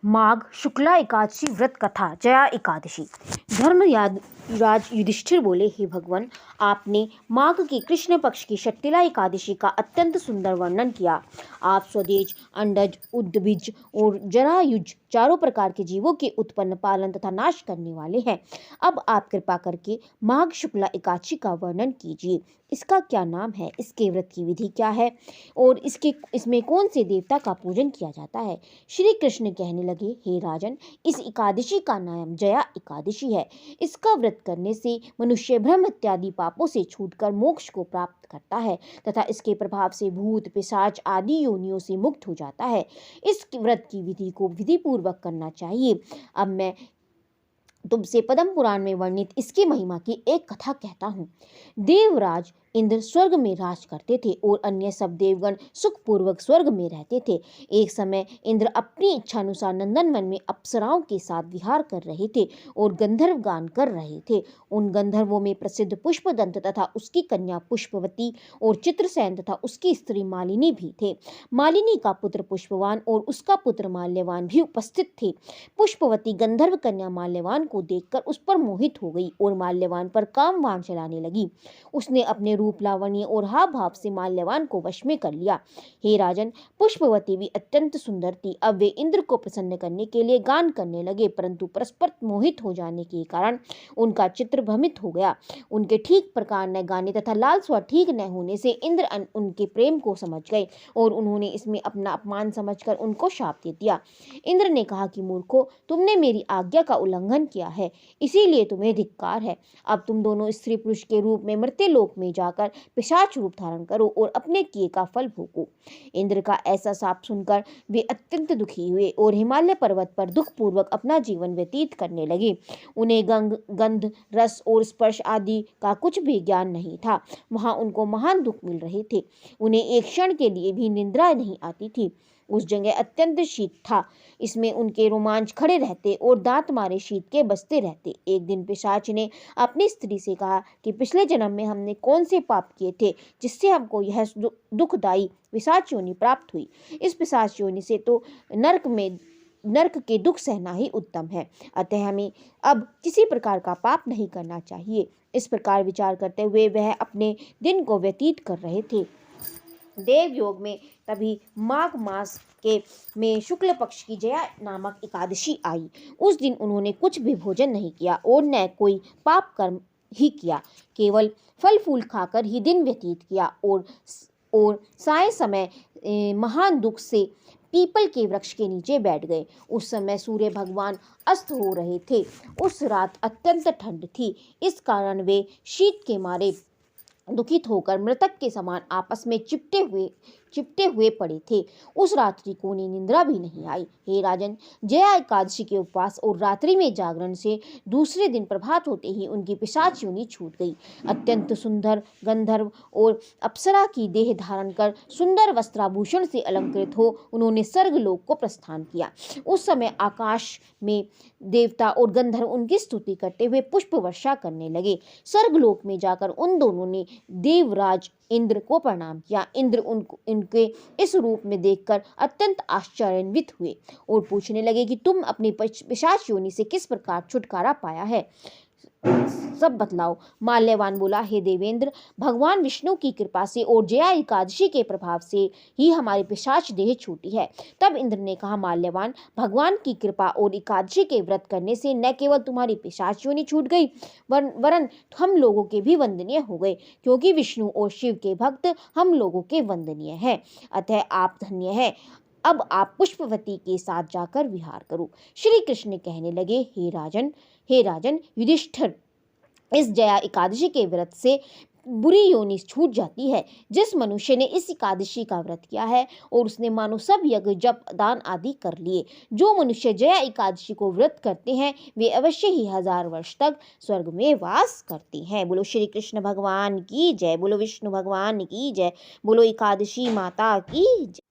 माघ शुक्ला एकादशी व्रत कथा जया एकादशी। धर्मराज युधिष्ठिर बोले, हे भगवान, आपने माघ की कृष्ण पक्ष की शक्तिला एकादशी का अत्यंत सुंदर वर्णन किया। आप स्वदेज, अंडज, उद्भिज और जरायुज चारों प्रकार के जीवों के उत्पन्न, पालन तथा नाश करने वाले हैं। अब आप कृपा करके माघ शुक्ला एकादशी का वर्णन कीजिए। इसका क्या नाम है, इसके व्रत की विधि क्या है और इसमें कौन से देवता का पूजन किया जाता है। श्री कृष्ण कहने लगे, हे राजन, इस एकादशी का नाम जया एकादशी है। इसका व्रत करने से मनुष्य भ्रम इत्यादि पापों से छूटकर मोक्ष को प्राप्त करता है तथा इसके प्रभाव से भूत, पिशाच आदि योनियों से मुक्त हो जाता है। इस व्रत की विधि को विधि पूर्वक करना चाहिए। अब मैं तुमसे पद्म पुराण में वर्णित इसकी महिमा की एक कथा कहता हूँ। देवराज इंद्र स्वर्ग में राज करते थे और अन्य सब देवगण सुखपूर्वक स्वर्ग में रहते थे। एक समय इंद्र अपनी इच्छानुसार नंदनवन में अप्सराओं के साथ विहार कर रहे थे और गंधर्व गान कर रहे थे। उन गंधर्वों में प्रसिद्ध पुष्पदंत तथा उसकी कन्या पुष्पवती और चित्रसेन तथा उसकी स्त्री मालिनी भी थे। मालिनी का पुत्र पुष्पवान और उसका पुत्र माल्यवान भी उपस्थित थे। पुष्पवती गंधर्व कन्या माल्यवान को देखकर उस पर मोहित हो गई और माल्यवान पर काम वाण चलाने लगी। उसने अपने रूप, लावण्य और हाव भाव से माल्यवान को वश में कर लिया। हे राजन, पुष्पवती भी अत्यंत सुंदर थी। अब वे इंद्र को प्रसन्न करने के लिए गान करने लगे, परंतु परस्पर मोहित हो जाने के कारण उनका चित्र भ्रमित हो गया। उनके ठीक प्रकार न गाने तथा लाल स्वर ठीक न होने से इंद्र उनके प्रेम को समझ गए और उन्होंने इसमें अपना अपमान समझकर उनको शाप दे दिया। इंद्र ने कहा कि मूर्खों, तुमने मेरी आज्ञा का उल्लंघन किया है, इसीलिए तुम्हें धिक्कार है। अब तुम दोनों स्त्री पुरुष के रूप में मर्त्यलोक में जाकर पिशाच रूप धारण करो और अपने किए का फल भोगो। इंद्र का ऐसा शाप सुनकर वे अत्यंत दुखी हुए और हिमालय पर्वत पर दुखपूर्वक अपना जीवन व्यतीत करने लगे। उन्हें गंध, रस और स्पर्श आदि का कुछ भी ज्ञान नहीं था। वहां उनको महान दुख मिल रहे थे। उन्हें एक क्षण के लिए भी निद्रा नहीं आती थी। उस जगह अत्यंत शीत था, इसमें उनके रोमांच खड़े रहते और दांत मारे शीत के बसते रहते। एक दिन पिशाच ने अपनी स्त्री से कहा कि पिछले जन्म में हमने कौन से पाप किए थे जिससे हमको यह दुखदायी पिशाच योनि प्राप्त हुई। इस पिशाच योनि से तो नरक के दुख सहना ही उत्तम है, अतः हमें अब किसी प्रकार का पाप नहीं करना चाहिए। इस प्रकार विचार करते हुए वह अपने दिन को व्यतीत कर रहे थे। देव योग में तभी माघ मास में शुक्ल पक्ष की जया नामक एकादशी आई। उस दिन उन्होंने कुछ भी भोजन नहीं किया और न कोई पाप कर्म ही किया, केवल फल फूल खाकर ही दिन व्यतीत किया और साय समय महान दुख से पीपल के वृक्ष के नीचे बैठ गए। उस समय सूर्य भगवान अस्त हो रहे थे। उस रात अत्यंत ठंड थी, इस कारण वे शीत के मारे दुखित होकर मृतक के समान आपस में चिपटे हुए पड़े थे। उस रात्रि को उन्हें निंद्रा भी नहीं आई। हे राजन, जया एकादशी के उपवास और रात्रि में जागरण से दूसरे दिन प्रभात होते ही उनकी पिशाच योनि छूट गई। अत्यंत सुंदर गंधर्व और अप्सरा की देह धारण कर सुंदर वस्त्राभूषण से अलंकृत हो उन्होंने स्वर्गलोक को प्रस्थान किया। उस समय आकाश में देवता और गंधर्व उनकी स्तुति करते हुए पुष्प वर्षा करने लगे। स्वर्गलोक में जाकर उन दोनों ने देवराज इंद्र को प्रणाम किया। इंद्र उनके इस रूप में देखकर अत्यंत आश्चर्यान्वित हुए और पूछने लगे कि तुम अपनी पिशाच योनि से किस प्रकार छुटकारा पाया है, सब बतलाओ। माल्यवान बोला, हे देवेंद्र, भगवान विष्णु की कृपा से और जया एकादशी के प्रभाव से ही हमारी पिशाच देह छूटी है। तब इंद्र ने कहा, माल्यवान, भगवान की कृपा और एकादशी के व्रत करने से न केवल तुम्हारी पिशाच योनि छूट गई वरन हम लोगों के भी वंदनीय हो गए, क्योंकि विष्णु और शिव के भक्त हम लोगों के वंदनीय हैं, अतः आप धन्य हैं। अब आप पुष्पवती के साथ जाकर विहार करो। श्री कृष्ण कहने लगे, हे राजन युधिष्ठिर, इस जया एकादशी के व्रत से बुरी योनि छूट जाती है। जिस मनुष्य ने इस एकादशी का व्रत किया है और उसने मानो सब यज्ञ, जप, दान आदि कर लिए, जो मनुष्य जया एकादशी को व्रत करते हैं वे अवश्य ही 1000 वर्ष तक स्वर्ग में वास करते हैं। बोलो श्री कृष्ण भगवान की जय, बोलो विष्णु भगवान की जय, बोलो एकादशी माता की जय।